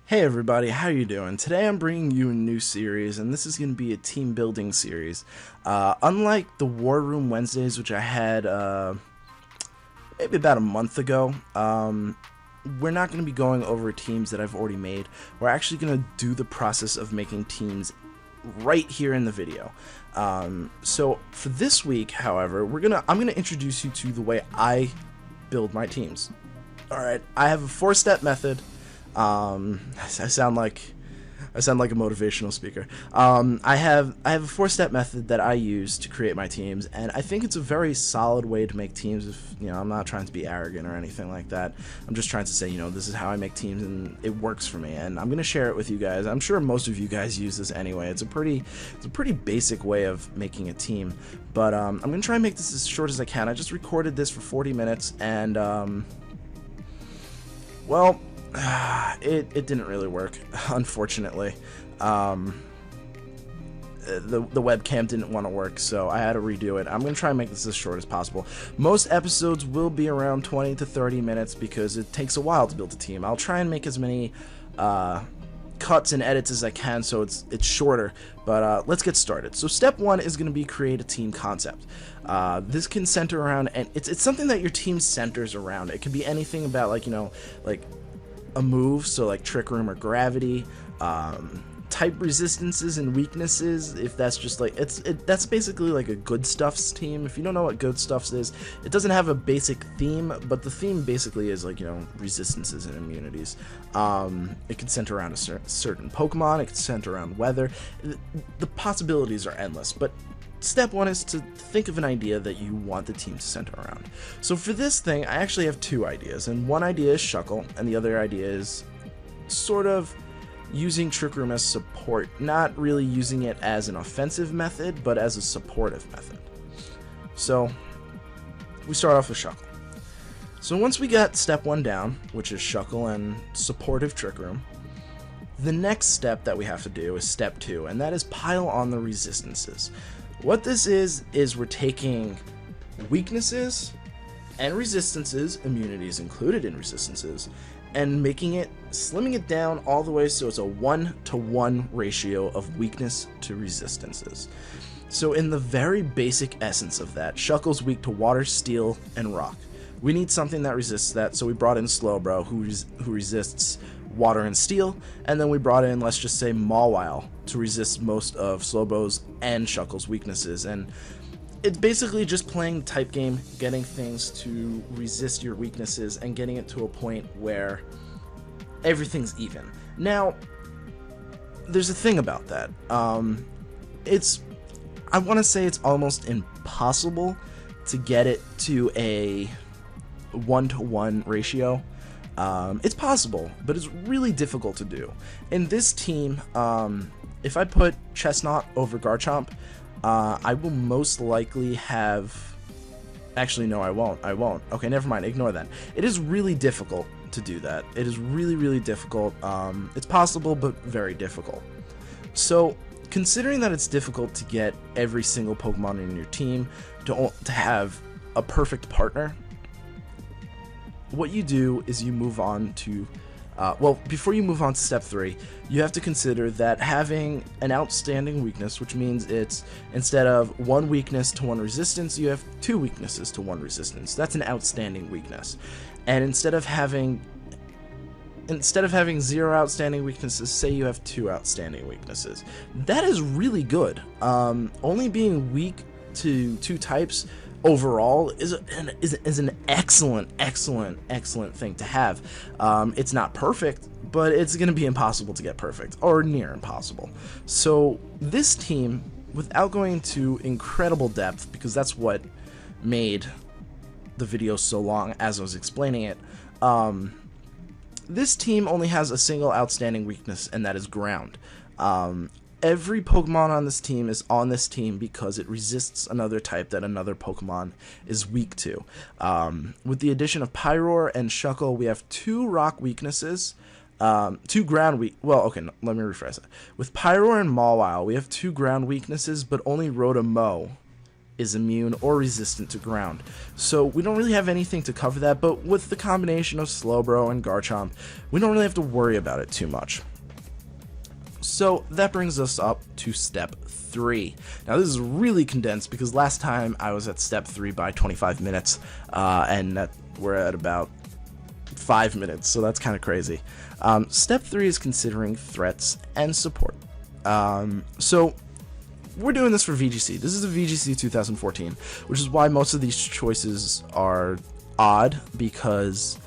Hey everybody, how you doing? Today I'm bringing you a new series, and this is going to be a team building series. Unlike the War Room Wednesdays, which I had maybe about a month ago, we're not going to be going over teams that I've already made. We're actually going to do the process of making teams right here in the video. So for this week, however, I'm gonna introduce you to the way I build my teams. All right, I have a 4-step method. I sound like a motivational speaker. I have a 4-step method that I use to create my teams, and I think it's a very solid way to make teams. If I'm not trying to be arrogant or anything like that. I'm just trying to say, this is how I make teams, and it works for me. And I'm gonna share it with you guys. I'm sure most of you guys use this anyway. It's a pretty basic way of making a team. But I'm gonna try and make this as short as I can. I just recorded this for 40 minutes, and well. It didn't really work, unfortunately. The webcam didn't want to work, so I had to redo it. I'm going to try and make this as short as possible. Most episodes will be around 20 to 30 minutes because it takes a while to build a team. I'll try and make as many cuts and edits as I can so it's shorter, but let's get started. So step 1 is going to be create a team concept. This can center around, and it's something that your team centers around. It can be anything about like a move, so like Trick Room or Gravity, type resistances and weaknesses, if that's just like that's basically like a good stuffs team. If you don't know what good stuffs is, it doesn't have a basic theme, but the theme basically is like resistances and immunities. It can center around a certain Pokemon, it can center around weather. The possibilities are endless, but step 1 is to think of an idea that you want the team to center around. So for this thing, I actually have 2 ideas, and one idea is Shuckle, and the other idea is sort of using Trick Room as support, not really using it as an offensive method, but as a supportive method. So we start off with Shuckle. So once we got step 1 down, which is Shuckle and supportive Trick Room, the next step that we have to do is step 2, and that is pile on the resistances. What this is we're taking weaknesses and resistances, immunities included in resistances, and slimming it down all the way so it's a 1-to-1 ratio of weakness to resistances. So in the very basic essence of that, Shuckle's weak to water, steel, and rock. We need something that resists that, so we brought in Slowbro, who resists water and steel, and then we brought in, let's just say, Mawile to resist most of Slowbro's and Shuckle's weaknesses. And it's basically just playing the type game, getting things to resist your weaknesses, and getting it to a point where everything's even. Now, there's a thing about that. I want to say it's almost impossible to get it to a 1-to-1 ratio. It's possible, but it's really difficult to do. In this team, if I put Chestnut over Garchomp, I will most likely have... Actually, no, I won't. Okay, never mind. Ignore that. It is really difficult to do that. It is really, really difficult. It's possible, but very difficult. So, considering that it's difficult to get every single Pokemon in your team to have a perfect partner, what you do is you move on to, before you move on to step 3, you have to consider that having an outstanding weakness, which means it's instead of 1 weakness to 1 resistance, you have 2 weaknesses to 1 resistance. That's an outstanding weakness. And instead of having 0 outstanding weaknesses, say you have 2 outstanding weaknesses. That is really good. Only being weak to 2 types overall is an excellent thing to have. It's not perfect, but it's going to be impossible to get perfect, or near impossible. So this team, without going into incredible depth, because that's what made the video so long as I was explaining it, this team only has a single outstanding weakness, and that is ground. Every Pokemon on this team is on this team because it resists another type that another Pokemon is weak to. With the addition of Pyroar and Shuckle, we have 2 rock weaknesses, 2 ground weak. Well, okay, no, let me rephrase that. With Pyroar and Mawile, we have 2 ground weaknesses, but only Rotom-Mow is immune or resistant to ground. So we don't really have anything to cover that, but with the combination of Slowbro and Garchomp, we don't really have to worry about it too much. So that brings us up to step 3. Now this is really condensed because last time I was at step 3 by 25 minutes, and we're at about 5 minutes, so that's kind of crazy. Step 3 is considering threats and support. So we're doing this for VGC. This is a VGC 2014, which is why most of these choices are odd, because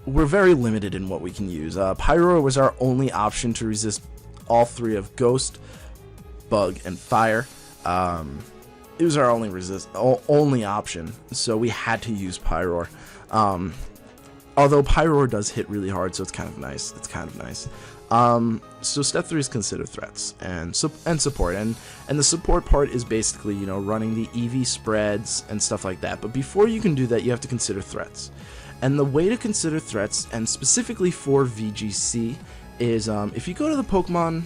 we're very limited in what we can use. Pyro was our only option to resist all 3 of Ghost, Bug, and Fire. It was our only option, so we had to use Pyro. Although Pyro does hit really hard, so it's kind of nice. So step 3 is consider threats and support, and the support part is basically, you know, running the EV spreads and stuff like that. But before you can do that, you have to consider threats. And the way to consider threats, and specifically for VGC, is if you go to the Pokemon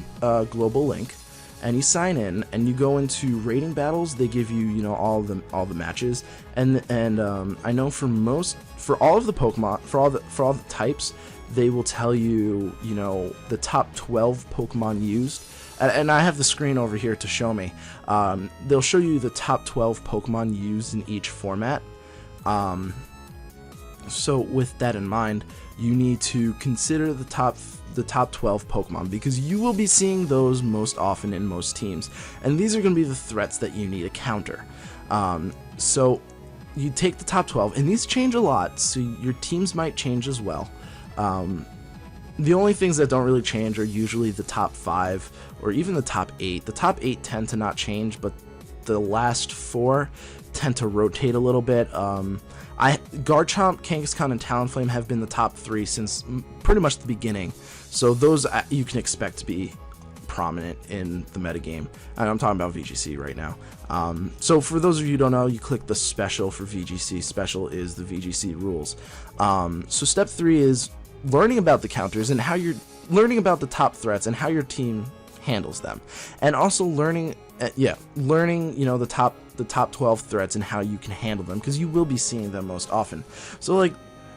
global link and you sign in and you go into rating battles, they give you, you know, all the matches, and I know for all of the Pokemon, for all the types, they will tell you, you know, the top 12 Pokemon used, and I have the screen over here to show me. They'll show you the top 12 Pokemon used in each format. So with that in mind, you need to consider the top 12 Pokemon, because you will be seeing those most often in most teams, and these are going to be the threats that you need to counter. So you take the top 12, and these change a lot, so your teams might change as well. The only things that don't really change are usually the top 5 or even the top 8. The top 8 tend to not change, but the last 4 tend to rotate a little bit. Garchomp, Kangaskhan, and Talonflame have been the top 3 since pretty much the beginning, so those you can expect to be prominent in the metagame, and I'm talking about VGC right now. So for those of you who don't know, you click the special for VGC. Special is the VGC rules. So step 3 is learning about the counters and how you're learning about the top threats and how your team handles them, and also learning, you know, the top 12 threats and how you can handle them, because you will be seeing them most often. So like,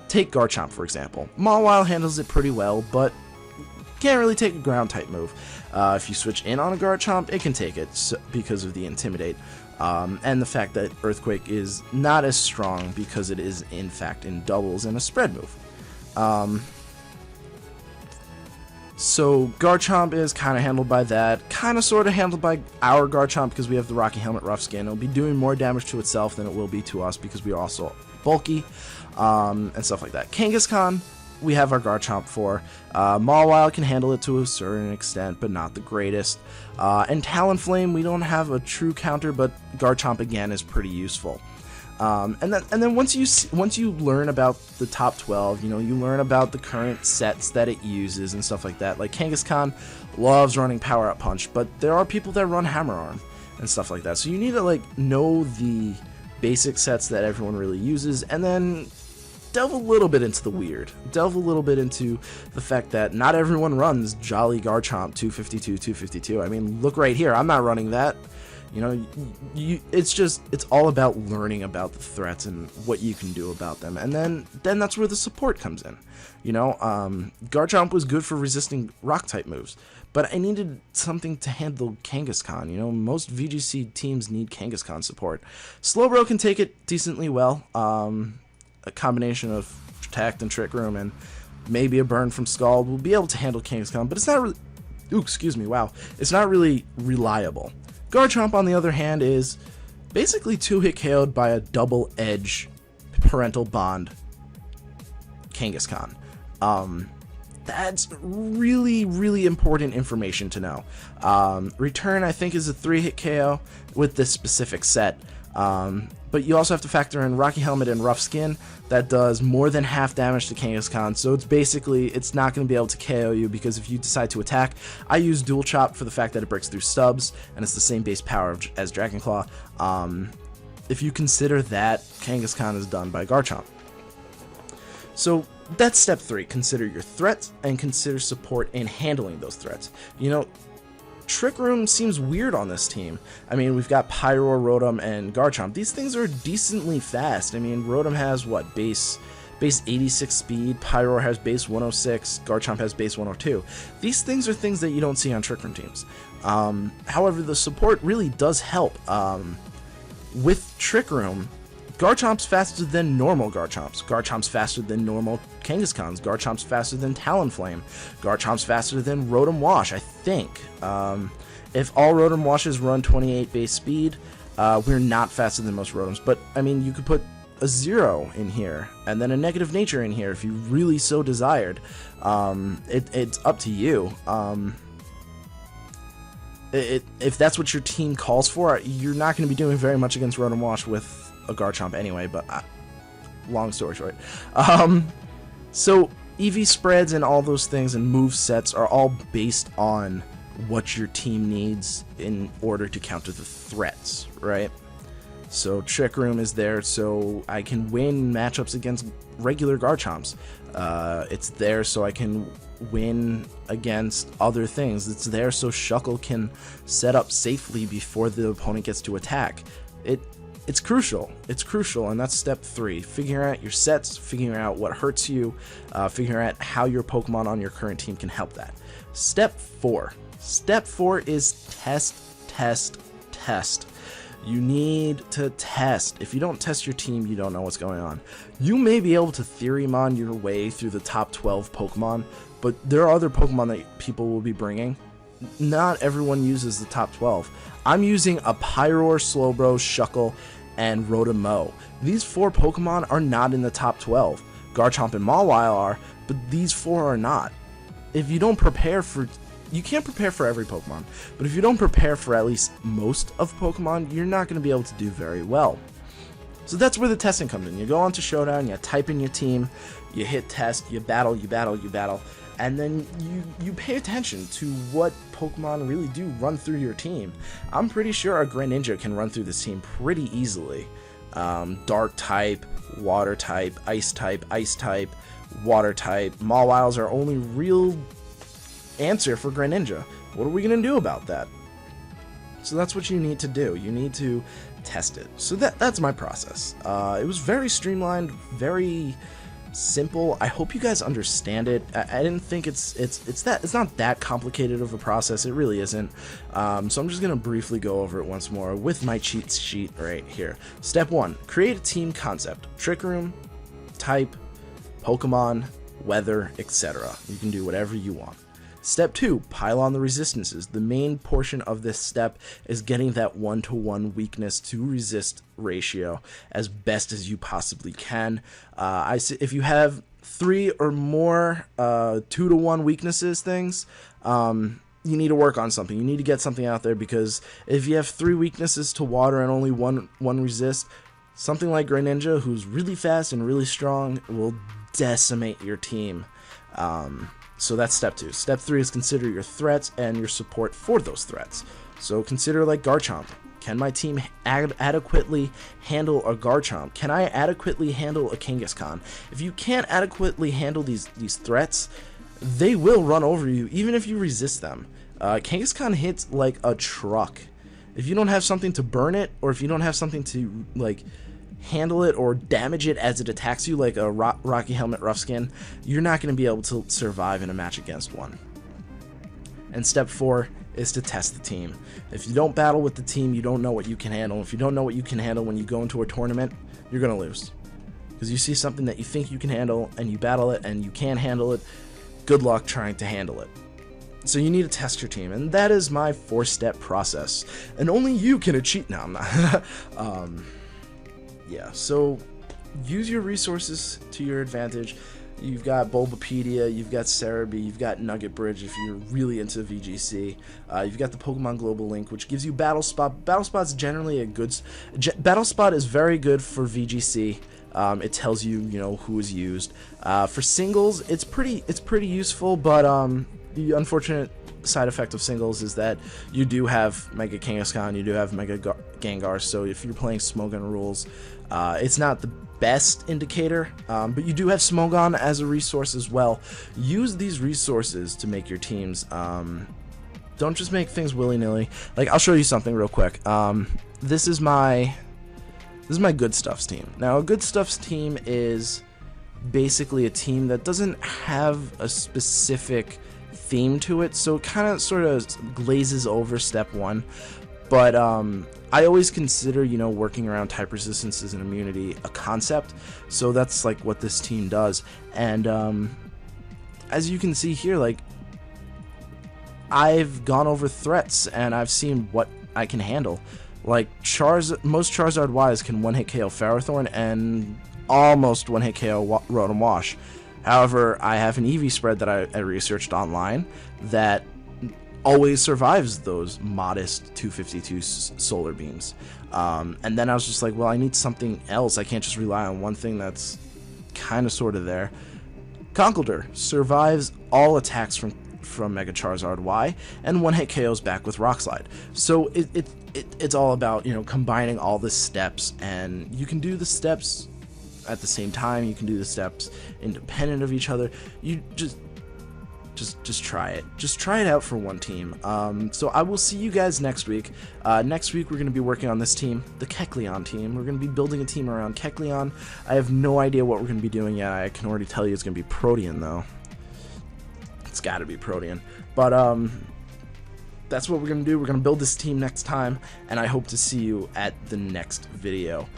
take Garchomp for example. Mawile handles it pretty well, but can't really take a ground type move. If you switch in on a Garchomp, it can take it because of the Intimidate, and the fact that Earthquake is not as strong because it is in fact in doubles and a spread move. So Garchomp is kind of handled by that, kind of sort of handled by our Garchomp, because we have the Rocky Helmet Rough Skin. It'll be doing more damage to itself than it will be to us because we are also bulky, and stuff like that. Kangaskhan, we have our Garchomp for. Mawile can handle it to a certain extent, but not the greatest. And Talonflame, we don't have a true counter, but Garchomp again is pretty useful. And then once you learn about the top 12, you know, you learn about the current sets that it uses and stuff like that. Like Kangaskhan loves running Power Up Punch, but there are people that run Hammer Arm and stuff like that. So you need to like know the basic sets that everyone really uses, and then delve a little bit into the weird. Delve a little bit into the fact that not everyone runs Jolly Garchomp 252. I mean, look right here. I'm not running that. You know, it's all about learning about the threats and what you can do about them, and then that's where the support comes in. You know, Garchomp was good for resisting rock type moves, but I needed something to handle Kangaskhan. You know, most VGC teams need Kangaskhan support. Slowbro can take it decently well. A combination of Protect and Trick Room and maybe a burn from Scald will be able to handle Kangaskhan, but it's not really. Ooh, excuse me. Wow, it's not really reliable. Garchomp, on the other hand, is basically 2-hit KO'd by a double-edge parental bond Kangaskhan. That's really, really important information to know. Return, I think, is a 3-hit KO with this specific set. But you also have to factor in Rocky Helmet and Rough Skin. That does more than half damage to Kangaskhan, so it's not going to be able to KO you, because if you decide to attack, I use Dual Chop for the fact that it breaks through stubs, and it's the same base power as Dragon Claw. If you consider that, Kangaskhan is done by Garchomp. So that's step 3. Consider your threats and consider support in handling those threats. You know, Trick Room seems weird on this team. I mean, we've got Pyro, Rotom, and Garchomp. These things are decently fast. I mean, Rotom has, what, base 86 speed, Pyro has base 106, Garchomp has base 102. These things are things that you don't see on Trick Room teams. However, the support really does help. With Trick Room, Garchomp's faster than normal Garchomps. Garchomp's faster than normal Kangaskhan's. Garchomp's faster than Talonflame. Garchomp's faster than Rotom Wash, I think. If all Rotom Washes run 28 base speed, we're not faster than most Rotoms. But, I mean, you could put a 0 in here, and then a negative nature in here if you really so desired. It's up to you. If that's what your team calls for, you're not going to be doing very much against Rotom Wash with a Garchomp anyway, but long story short. So EV spreads and all those things and move sets are all based on what your team needs in order to counter the threats, right? So Trick Room is there so I can win matchups against regular Garchomps. It's there so I can win against other things. It's there so Shuckle can set up safely before the opponent gets to attack. It's crucial. It's crucial, and that's step 3. Figuring out your sets, figuring out what hurts you, figuring out how your Pokemon on your current team can help that. Step 4. Step 4 is test, test, test. You need to test. If you don't test your team, you don't know what's going on. You may be able to Theorymon your way through the top 12 Pokemon, but there are other Pokemon that people will be bringing. Not everyone uses the top 12. I'm using a Pyroar, Slowbro, Shuckle, and Rotom. These 4 Pokemon are not in the top 12. Garchomp and Mawile are, but these 4 are not. If you don't prepare for... You can't prepare for every Pokemon, but if you don't prepare for at least most of Pokemon, you're not going to be able to do very well. So that's where the testing comes in. You go onto Showdown, you type in your team, you hit test, you battle, and then you pay attention to what Pokemon really do run through your team. I'm pretty sure a Greninja can run through this team pretty easily. Dark type, water type, ice type, water type. Mawiles are only real answer for Greninja. What are we going to do about that? So that's what you need to do. You need to test it. So that's my process. It was very streamlined, very simple. I hope you guys understand it. I didn't think it's not that complicated of a process. It really isn't. So I'm just gonna briefly go over it once more with my cheat sheet right here. Step 1: create a team concept. Trick Room, type, Pokemon, weather, etc. You can do whatever you want. Step 2, pile on the resistances. The main portion of this step is getting that 1-to-1 weakness to resist ratio as best as you possibly can. If you have 3 or more 2-to-1 weaknesses things, you need to work on something. You need to get something out there, because if you have 3 weaknesses to water and only one resist, something like Greninja, who's really fast and really strong, will decimate your team. So that's step 2. Step 3 is consider your threats and your support for those threats. So consider like Garchomp. Can my team adequately handle a Garchomp? Can I adequately handle a Kangaskhan? If you can't adequately handle these threats, they will run over you even if you resist them. Kangaskhan hits like a truck. If you don't have something to burn it, or if you don't have something to like handle it or damage it as it attacks you, like a Rocky Helmet Rough Skin, you're not going to be able to survive in a match against one. And step 4 is to test the team. If you don't battle with the team, you don't know what you can handle. If you don't know what you can handle when you go into a tournament, you're going to lose. Because you see something that you think you can handle, and you battle it, and you can't handle it. Good luck trying to handle it. So you need to test your team, and that is my 4-step process. And only you can cheat. No, I'm not. Yeah, so use your resources to your advantage. You've got Bulbapedia, you've got Cerebi, you've got Nugget Bridge if you're really into VGC. You've got the Pokemon Global Link, which gives you Battle Spot. Battle Spot's generally a good... Battle Spot is very good for VGC. It tells you, who is used. For singles, it's pretty useful, but the unfortunate side effect of singles is that you do have Mega Kangaskhan, you do have Mega Gengar, so if you're playing Smogon rules, it's not the best indicator, but you do have Smogon as a resource as well. Use these resources to make your teams Don't just make things willy-nilly. Like, I'll show you something real quick. This is my Good Stuffs team. Now, a Good Stuffs team is basically a team that doesn't have a specific theme to it, so it kind of sort of glazes over step 1. But I always consider, you know, working around type resistances and immunity a concept, so that's like what this team does. And as you can see here, like, I've gone over threats and I've seen what I can handle. Like, most Charizard Ys can one-hit KO Ferrothorn and almost one-hit KO Rotom Wash. However, I have an EV spread that I researched online that always survives those modest 252 solar beams. And then I was just like, well, I need something else. I can't just rely on one thing that's kind of sort of there. Conkeldurr survives all attacks from Mega Charizard Y, and one-hit KOs back with Rock Slide. So it's all about, you know, combining all the steps, and you can do the steps at the same time. You can do the steps independent of each other. You just try it. Just try it out for one team. So I will see you guys next week. Next week we're going to be working on this team, the Kecleon team. We're going to be building a team around Kecleon. I have no idea what we're going to be doing yet. I can already tell you it's going to be Protean, though. It's got to be Protean. But that's what we're going to do. We're going to build this team next time, and I hope to see you at the next video.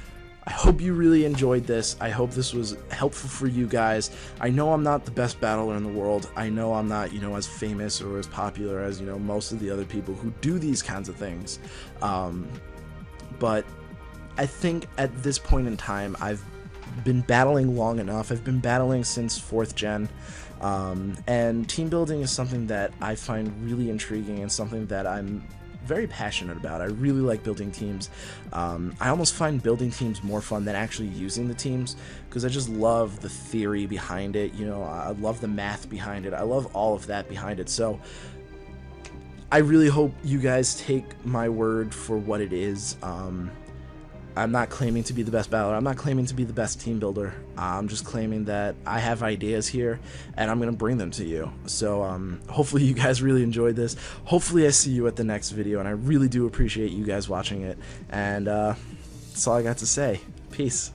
I hope you really enjoyed this. I hope this was helpful for you guys. I know I'm not the best battler in the world. I know I'm not, you know, as famous or as popular as, you know, most of the other people who do these kinds of things. But I think at this point in time, I've been battling long enough. I've been battling since 4th gen. And team building is something that I find really intriguing and something that I'm very passionate about. I really like building teams. I almost find building teams more fun than actually using the teams, because I just love the theory behind it. You know, I love the math behind it. I love all of that behind it. So I really hope you guys take my word for what it is. I'm not claiming to be the best battler. I'm not claiming to be the best team builder. I'm just claiming that I have ideas here, and I'm going to bring them to you. So hopefully you guys really enjoyed this. Hopefully I see you at the next video, and I really do appreciate you guys watching it. And that's all I got to say. Peace.